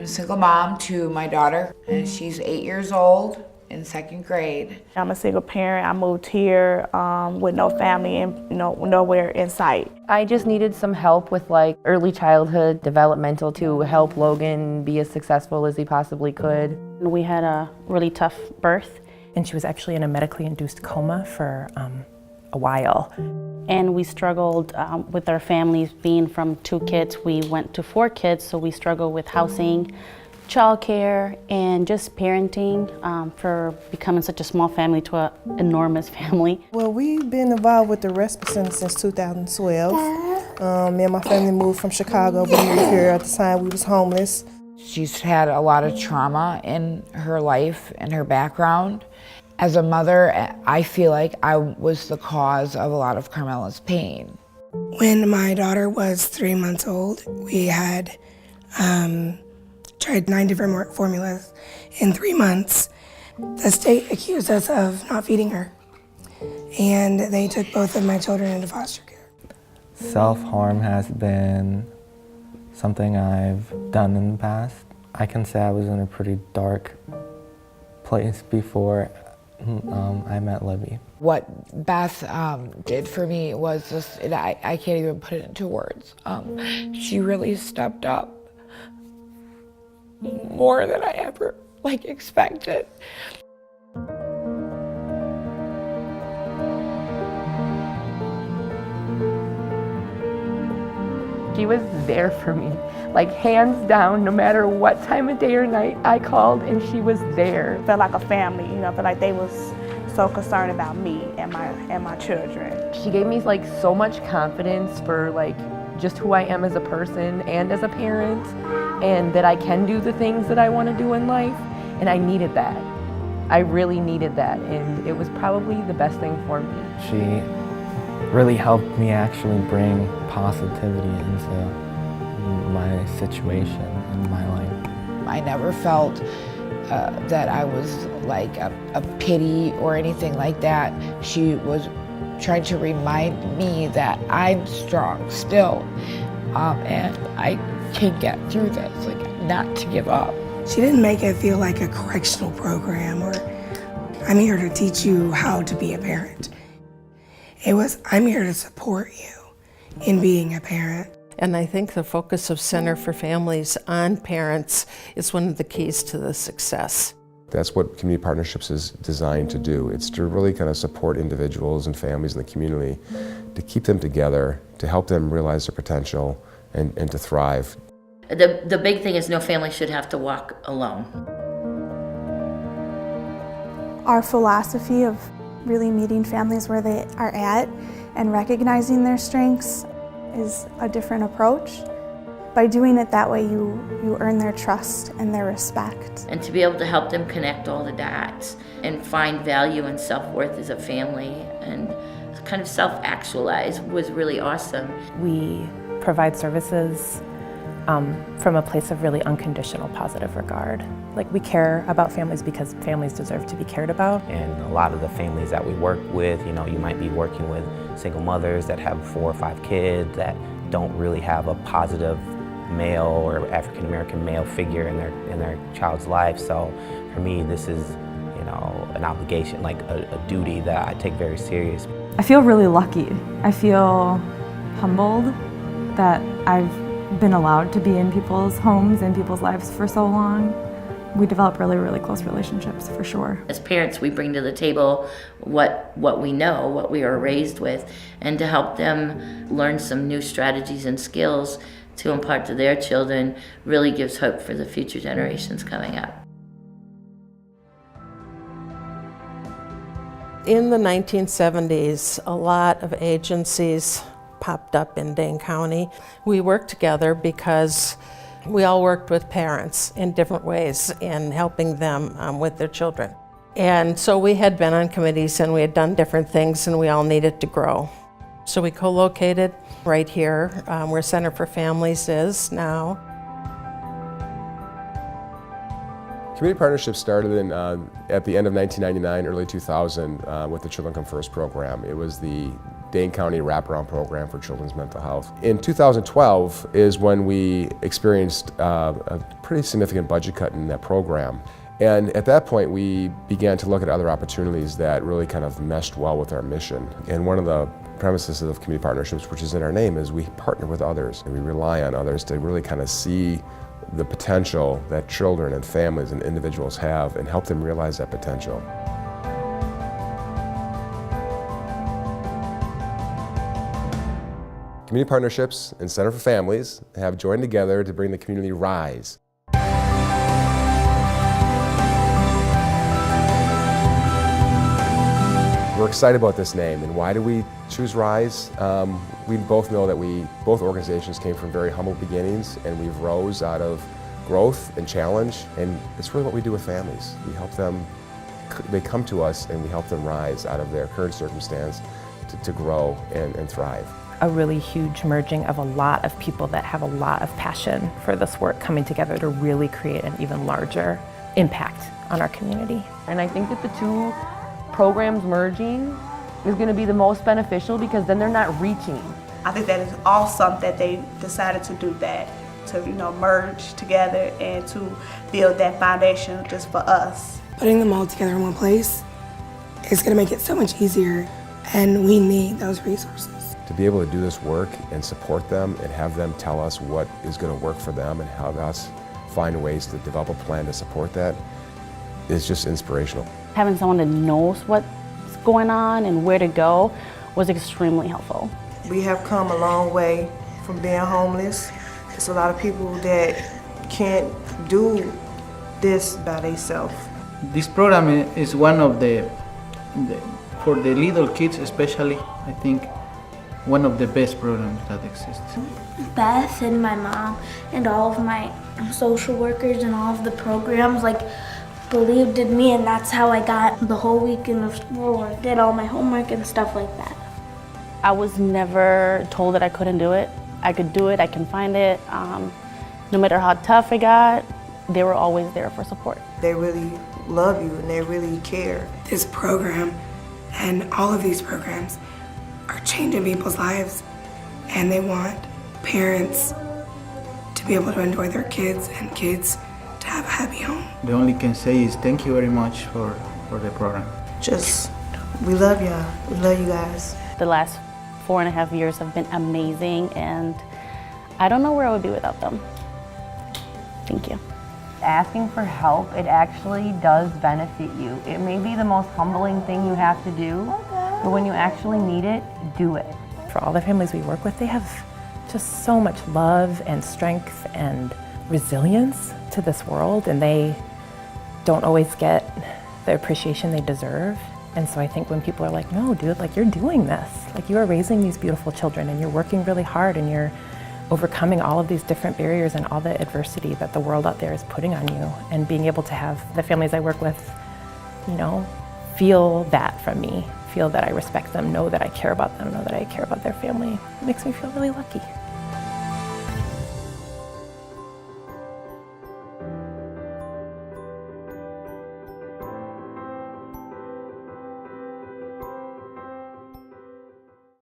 a single mom to my daughter, and she's 8 years old in second grade. I'm a single parent. I moved here with no family and nowhere in sight. I just needed some help with like early childhood developmental to help Logan be as successful as he possibly could. We had a really tough birth. And she was actually in a medically induced coma for a while. And we struggled with our families. Being from 2 kids, we went to 4 kids, so we struggled with housing, childcare, and just parenting for becoming such a small family to an enormous family. Well, we've been involved with the Respite Center since 2012. Me and my family moved from Chicago. We moved here at the time we was homeless. She's had a lot of trauma in her life and her background. As a mother, I feel like I was the cause of a lot of Carmela's pain. When my daughter was 3 months old, we had tried 9 different formulas in 3 months. The state accused us of not feeding her, and they took both of my children into foster care. Self-harm has been something I've done in the past. I can say I was in a pretty dark place before I met Libby. What Beth did for me was just, I can't even put it into words. She really stepped up more than I ever expected. She was there for me, like hands down, no matter what time of day or night I called, and she was there. Felt like a family, I felt like they was so concerned about me and my children. She gave me like so much confidence for like just who I am as a person and as a parent, and that I can do the things that I want to do in life, and I needed that. I really needed that, and it was probably the best thing for me. She really helped me actually bring positivity into my situation and my life. I never felt that I was like a pity or anything like that. She was trying to remind me that I'm strong still, and I can get through this, not to give up. She didn't make it feel like a correctional program or I'm here to teach you how to be a parent. It was, I'm here to support you in being a parent. And I think the focus of Center for Families on parents is one of the keys to the success. That's what community partnerships is designed to do. It's to really kind of support individuals and families in the community, to keep them together, to help them realize their potential and to thrive. The big thing is no family should have to walk alone. Our philosophy of really meeting families where they are at and recognizing their strengths is a different approach. By doing it that way, you earn their trust and their respect. And to be able to help them connect all the dots and find value and self-worth as a family and kind of self-actualize was really awesome. We provide services from a place of really unconditional positive regard. Like, we care about families because families deserve to be cared about. And a lot of the families that we work with, you might be working with single mothers that have 4 or 5 kids that don't really have a positive male or African American male figure in their child's life. So for me, this is, an obligation, like a duty that I take very serious. I feel really lucky. I feel humbled that I've been allowed to be in people's homes and people's lives for so long. We develop really, really close relationships, for sure. As parents, we bring to the table what we know, what we are raised with, and to help them learn some new strategies and skills to impart to their children really gives hope for the future generations coming up. In the 1970s, a lot of agencies popped up in Dane County. We worked together because we all worked with parents in different ways in helping them with their children. And so we had been on committees and we had done different things and we all needed to grow. So we co-located right here where Center for Families is now. Community partnerships started at the end of 1999, early 2000 with the Children Come First program. It was the Dane County wraparound program for children's mental health. In 2012 is when we experienced a pretty significant budget cut in that program. And at that point, we began to look at other opportunities that really kind of meshed well with our mission. And one of the premises of community partnerships, which is in our name, is we partner with others and we rely on others to really kind of see the potential that children and families and individuals have and help them realize that potential. Community Partnerships and Center for Families have joined together to bring the community RISE. We're excited about this name, and why do we choose RISE? We both know that both organizations came from very humble beginnings, and we've rose out of growth and challenge, and it's really what we do with families. We help them, they come to us and we help them rise out of their current circumstance to grow and thrive. A really huge merging of a lot of people that have a lot of passion for this work coming together to really create an even larger impact on our community. And I think that the two programs merging is going to be the most beneficial because then they're not reaching. I think that is awesome that they decided to do that, to merge together and to build that foundation just for us. Putting them all together in one place is going to make it so much easier, and we need those resources. To be able to do this work and support them and have them tell us what is going to work for them and have us find ways to develop a plan to support that is just inspirational. Having someone that knows what's going on and where to go was extremely helpful. We have come a long way from being homeless. There's a lot of people that can't do this by themselves. This program is one of for the little kids especially, I think, one of the best programs that exists. Beth and my mom and all of my social workers and all of the programs believed in me, and that's how I got the whole weekend of school or did all my homework and stuff like that. I was never told that I couldn't do it. I could do it, I can find it. No matter how tough it got, they were always there for support. They really love you and they really care. This program and all of these programs are changing people's lives, and they want parents to be able to enjoy their kids and kids to have a happy home. The only can say is thank you very much for the program. We love y'all. We love you guys. The last 4.5 years have been amazing, and I don't know where I would be without them. Thank you. Asking for help, it actually does benefit you. It may be the most humbling thing you have to do, but when you actually need it, do it. For all the families we work with, they have just so much love and strength and resilience to this world, and they don't always get the appreciation they deserve. And so I think when people are like, no, dude, you're doing this. You are raising these beautiful children and you're working really hard and you're overcoming all of these different barriers and all the adversity that the world out there is putting on you. And being able to have the families I work with, feel that from me, feel that I respect them, know that I care about them, know that I care about their family. It makes me feel really lucky.